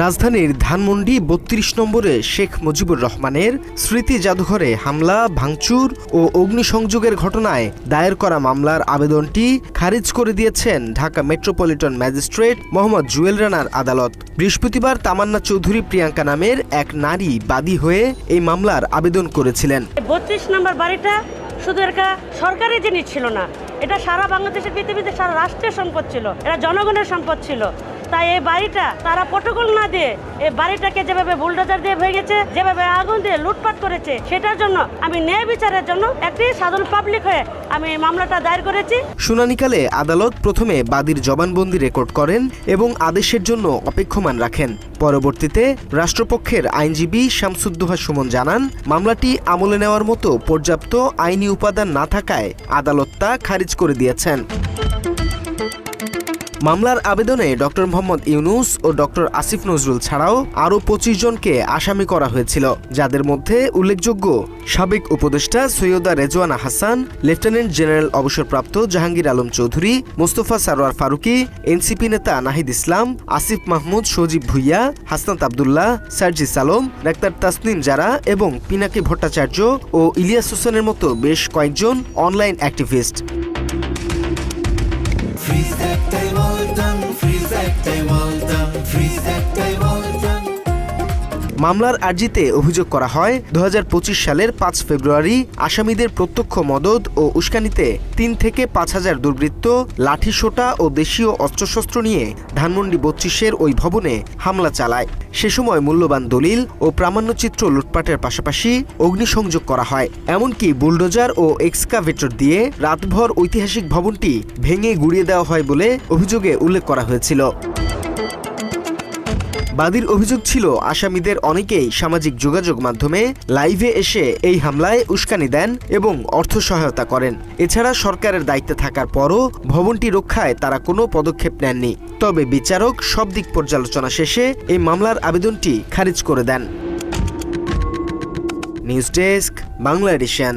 রাজধানীর ধানমন্ডি ৩২ নম্বরে শেখ মুজিবুর রহমানের স্মৃতি জাদুঘরে হামলা, ভাঙচুর ও অগ্নিসংযোগের ঘটনায় দায়ের করা মামলার আবেদনটি খারিজ করে দিয়েছেন ঢাকা মেট্রোপলিটন ম্যাজিস্ট্রেট মোহাম্মদ জুয়েল রানার আদালত। বৃহস্পতিবার তামান্না চৌধুরী প্রিয়াঙ্কা নামের এক নারী বাদী হয়ে এই মামলার আবেদন করেছিলেন। ৩২ নম্বর বাড়িটা শুধু একটা সরকারি জিনিস ছিল না, এটা সারা বাংলাদেশের পৃথিবীতে সারা রাষ্ট্রের সম্পদ ছিল, এটা জনগণের সম্পদ ছিল। তাই এই বাড়িটা তারা প্রটোকল না দিয়ে এই বাড়িটাকে যেভাবে বুলডোজার দিয়ে ভেঙেছে, যেভাবে আগুন দিয়ে লুটপাট করেছে, সেটার জন্য আমি ন্যায় বিচারের জন্য একটি সাধারণ পাবলিক হয়ে আমি এই মামলাটা দায়ের করেছি। শুনানিকালে আদালত প্রথমে বাদীর জবানবন্দি রেকর্ড করেন এবং আদেশের জন্য অপেক্ষমান রাখেন। পরবর্তীতে রাষ্ট্রপক্ষের আইনজীবী শামসুদ্দোহা সুমন জানান, মামলাটি আমলে নেওয়ার মতো পর্যাপ্ত আইনি উপাদান না থাকায় আদালত তা খারিজ করে দিয়েছেন। মামলার আবেদনে ডক্টর মোহাম্মদ ইউনুস ও ডক্টর আসিফ নজরুল ছাড়াও আরও ২৫ জনকে আসামি করা হয়েছিল, যাদের মধ্যে উল্লেখযোগ্য সাবেক উপদেষ্টা সৈয়দা রেজওয়ানা হাসান, লেফটেন্যান্ট জেনারেল অবসরপ্রাপ্ত জাহাঙ্গীর আলম চৌধুরী, মোস্তফা সারোয়ার ফারুকী, এনসিপি নেতা নাহিদ ইসলাম, আসিফ মাহমুদ, সজীব ভুইয়া, হাসনাত আবদুল্লাহ, সার্জিস আলম, ডাক্তার তাসনিম জারা এবং পিনাকি ভট্টাচার্য ও ইলিয়াস হোসেনের মতো বেশ কয়েকজন অনলাইন অ্যাক্টিভিস্ট। মামলার আর্জিতে অভিযোগ করা হয় ২০২৫ সালের ৫ ফেব্রুয়ারি আসামিদের প্রত্যক্ষ মদদ ও উস্কানিতে ৩ থেকে ৫,০০০ দুর্বৃত্ত লাঠিসোঁটা ও দেশীয় অস্ত্রশস্ত্র নিয়ে ধানমন্ডি ৩২-এর ওই ভবনে হামলা চালায়। সে সময় মূল্যবান দলিল ও প্রামাণ্যচিত্র লুটপাটের পাশাপাশি অগ্নিসংযোগ করা হয়। এমনকি বুলডোজার ও এক্সকাভেটর দিয়ে রাতভর ঐতিহাসিক ভবনটি ভেঙে গুঁড়িয়ে দেওয়া হয় বলে অভিযোগে উল্লেখ করা হয়েছিল। বাদীর অভিযোগ ছিল, আসামিদের অনেকেই সামাজিক যোগাযোগ মাধ্যমে লাইভে এসে এই হামলায় উস্কানি দেন এবং অর্থ সহায়তা করেন। এছাড়া সরকারের দায়িত্বে থাকার পরও ভবনটি রক্ষায় তারা কোনো পদক্ষেপ নেননি। তবে বিচারক সব দিক পর্যালোচনা শেষে এই মামলার আবেদনটি খারিজ করে দেন। News desk, Bangla addition.